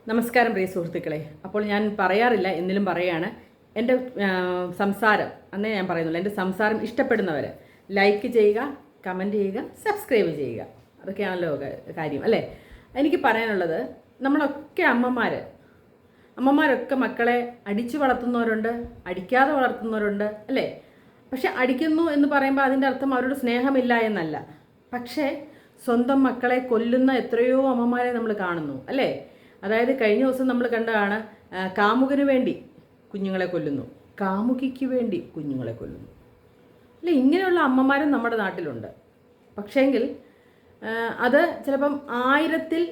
നമസ്കാരം പ്രിയ സുഹൃത്തുക്കളെ. അപ്പോൾ ഞാൻ പറയാറില്ല, എന്നിലും പറയുകയാണ്. എൻ്റെ സംസാരം അന്നേ ഞാൻ പറയുന്നുള്ളൂ. എൻ്റെ സംസാരം ഇഷ്ടപ്പെടുന്നവർ ലൈക്ക് ചെയ്യുക, കമൻറ്റ് ചെയ്യുക, സബ്സ്ക്രൈബ് ചെയ്യുക. അതൊക്കെയാണല്ലോ കാര്യം അല്ലേ. എനിക്ക് പറയാനുള്ളത്, നമ്മളൊക്കെ അമ്മമാരൊക്കെ മക്കളെ അടിച്ചു വളർത്തുന്നവരുണ്ട്, അടിക്കാതെ വളർത്തുന്നവരുണ്ട് അല്ലേ. പക്ഷെ അടിക്കുന്നു എന്ന് പറയുമ്പോൾ അതിൻ്റെ അർത്ഥം അവരോട് സ്നേഹമില്ല എന്നല്ല. പക്ഷേ സ്വന്തം മക്കളെ കൊല്ലുന്ന എത്രയോ അമ്മമാരെ നമ്മൾ കാണുന്നു അല്ലേ. അതായത് കഴിഞ്ഞ ദിവസം നമ്മൾ കണ്ടതാണ്, കാമുകന് വേണ്ടി കുഞ്ഞുങ്ങളെ കൊല്ലുന്നു, കാമുകിക്ക് വേണ്ടി കുഞ്ഞുങ്ങളെ കൊല്ലുന്നു അല്ലേ. ഇങ്ങനെയുള്ള അമ്മമാരും നമ്മുടെ നാട്ടിലുണ്ട്. പക്ഷേങ്കിൽ അത് ചിലപ്പം 1000-ൽ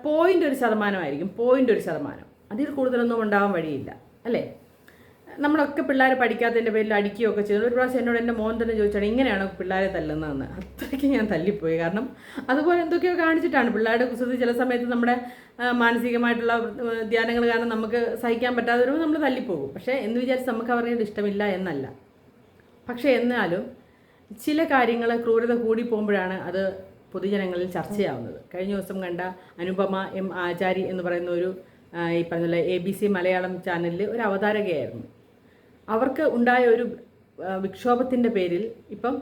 0.1%, അതിൽ കൂടുതലൊന്നും ഉണ്ടാവാൻ വഴിയില്ല അല്ലേ. നമ്മളൊക്കെ പിള്ളേർ പഠിക്കാത്തതിൻ്റെ പേരിൽ അടിക്കുകയൊക്കെ ചെയ്തു. ഒരു പ്രാവശ്യം എന്നോട് എൻ്റെ മോൻ തന്നെ ചോദിച്ചാണ്, ഇങ്ങനെയാണോ പിള്ളേരെ തല്ലുന്നതെന്ന്. അത്രയ്ക്ക് ഞാൻ തല്ലിപ്പോയി. കാരണം അതുപോലെ എന്തൊക്കെയോ കാണിച്ചിട്ടാണ് പിള്ളേരുടെ കുസൃതി. ചില സമയത്ത് നമ്മുടെ മാനസികമായിട്ടുള്ള ധ്യാനങ്ങൾ കാരണം നമുക്ക് സഹിക്കാൻ പറ്റാതെ വരുമ്പോൾ നമ്മൾ തല്ലിപ്പോകും. പക്ഷേ എന്ന് വിചാരിച്ച് നമുക്ക് അവരുടെ ഇഷ്ടമില്ല എന്നല്ല. പക്ഷേ എന്നാലും ചില കാര്യങ്ങൾ ക്രൂരത കൂടി പോകുമ്പോഴാണ് അത് പൊതുജനങ്ങളിൽ ചർച്ചയാവുന്നത്. കഴിഞ്ഞ ദിവസം കണ്ട അനുപമ എം ആചാരി എന്ന് പറയുന്ന ഒരു ഈ പറഞ്ഞ ABC മലയാളം ചാനലിൽ ഒരു അവതാരകയായിരുന്നു. അവർക്ക് ഉണ്ടായ ഒരു വിക്ഷോഭത്തിൻ്റെ പേരിൽ ഇപ്പം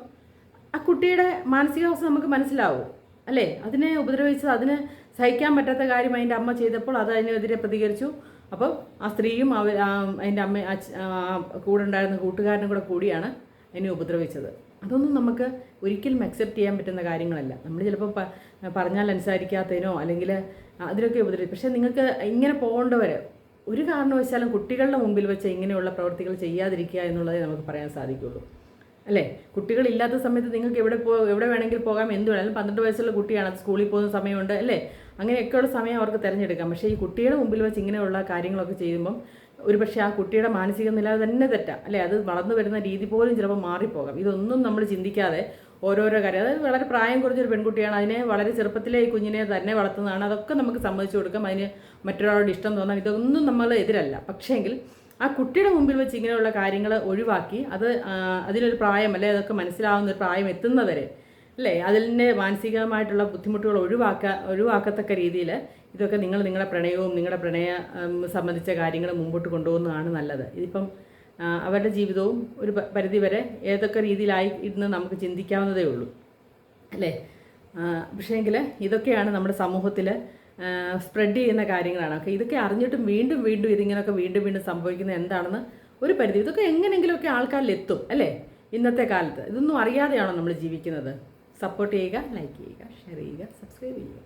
ആ കുട്ടിയുടെ മാനസികാവസ്ഥ നമുക്ക് മനസ്സിലാവും അല്ലേ. അതിനെ ഉപദ്രവിച്ചത്, അതിന് സഹിക്കാൻ പറ്റാത്ത കാര്യം അതിൻ്റെ അമ്മ ചെയ്തപ്പോൾ അത് അതിനെതിരെ പ്രതികരിച്ചു. അപ്പം ആ സ്ത്രീയും അതിൻ്റെ അമ്മ കൂടെ ഉണ്ടായിരുന്ന കൂട്ടുകാരനും കൂടിയാണ് അതിനെ ഉപദ്രവിച്ചത്. അതൊന്നും നമുക്ക് ഒരിക്കലും അക്സെപ്റ്റ് ചെയ്യാൻ പറ്റുന്ന കാര്യങ്ങളല്ല. നമ്മൾ ചിലപ്പോൾ പറഞ്ഞാൽ അനുസരിക്കാത്തതിനോ അല്ലെങ്കിൽ അതിലൊക്കെ ഉപദ്രവിക്കും. പക്ഷേ നിങ്ങൾക്ക് ഇങ്ങനെ പോകേണ്ടവർ ഒരു കാരണവശാലും കുട്ടികളുടെ മുമ്പിൽ വെച്ച് ഇങ്ങനെയുള്ള പ്രവൃത്തികൾ ചെയ്യാതിരിക്കുക എന്നുള്ളതേ നമുക്ക് പറയാൻ സാധിക്കുള്ളൂ അല്ലേ. കുട്ടികളില്ലാത്ത സമയത്ത് നിങ്ങൾക്ക് എവിടെ വേണമെങ്കിൽ പോകാം, എന്ത് വേണമെങ്കിലും. 12 വയസ്സുള്ള കുട്ടിയാണ്, അത് സ്കൂളിൽ പോകുന്ന സമയമുണ്ട് അല്ലേ. അങ്ങനെയൊക്കെയുള്ള സമയം അവർക്ക് തിരഞ്ഞെടുക്കാം. പക്ഷേ ഈ കുട്ടിയുടെ മുമ്പിൽ വെച്ച് ഇങ്ങനെയുള്ള കാര്യങ്ങളൊക്കെ ചെയ്യുമ്പം ഒരുപക്ഷെ ആ കുട്ടിയുടെ മാനസിക നില തന്നെ തെറ്റാം അല്ലേ. അത് വളർന്നു വരുന്ന രീതി പോലും ചിലപ്പോൾ മാറിപ്പോകാം. ഇതൊന്നും നമ്മൾ ചിന്തിക്കാതെ ഓരോരോ കാര്യം, അതായത് വളരെ പ്രായം കുറഞ്ഞൊരു പെൺകുട്ടിയാണ്, അതിനെ വളരെ ചെറുപ്പത്തിലെ ഈ കുഞ്ഞിനെ തന്നെ വളർത്തുന്നതാണ്. അതൊക്കെ നമുക്ക് സമ്മതിച്ചു കൊടുക്കാം. അതിന് മറ്റൊരാളോട് ഇഷ്ടം തോന്നാം, ഇതൊന്നും നമ്മൾ എതിരല്ല. പക്ഷേങ്കിൽ ആ കുട്ടിയുടെ മുമ്പിൽ വെച്ച് ഇങ്ങനെയുള്ള കാര്യങ്ങൾ ഒഴിവാക്കി, അതിനൊരു പ്രായം അല്ലേ, അതൊക്കെ മനസ്സിലാവുന്ന ഒരു പ്രായം എത്തുന്നവരെ അല്ലേ, അതിൻ്റെ മാനസികമായിട്ടുള്ള ബുദ്ധിമുട്ടുകൾ ഒഴിവാക്കത്തക്ക രീതിയിൽ ഇതൊക്കെ നിങ്ങളുടെ പ്രണയവും നിങ്ങളുടെ സംബന്ധിച്ച കാര്യങ്ങൾ മുമ്പോട്ട് കൊണ്ടുപോകുന്നതാണ് നല്ലത്. ഇതിപ്പം അവരുടെ ജീവിതവും ഒരു പരിധിവരെ ഏതൊക്കെ രീതിയിലായി ഇന്ന് നമുക്ക് ചിന്തിക്കാവുന്നതേ ഉള്ളൂ അല്ലേ. പക്ഷേങ്കിൽ ഇതൊക്കെയാണ് നമ്മുടെ സമൂഹത്തിൽ സ്പ്രെഡ് ചെയ്യുന്ന കാര്യങ്ങളാണ്. ഇതൊക്കെ അറിഞ്ഞിട്ടും വീണ്ടും ഇതിങ്ങനെയൊക്കെ വീണ്ടും സംഭവിക്കുന്നത് എന്താണെന്ന് ഒരു പരിധി, ഇതൊക്കെ എങ്ങനെയെങ്കിലുമൊക്കെ ആൾക്കാരിലെത്തും അല്ലേ. ഇന്നത്തെ കാലത്ത് ഇതൊന്നും അറിയാതെയാണോ നമ്മൾ ജീവിക്കുന്നത്. സപ്പോർട്ട് ചെയ്യുക, ലൈക്ക് ചെയ്യുക, ഷെയർ ചെയ്യുക, സബ്സ്ക്രൈബ് ചെയ്യുക.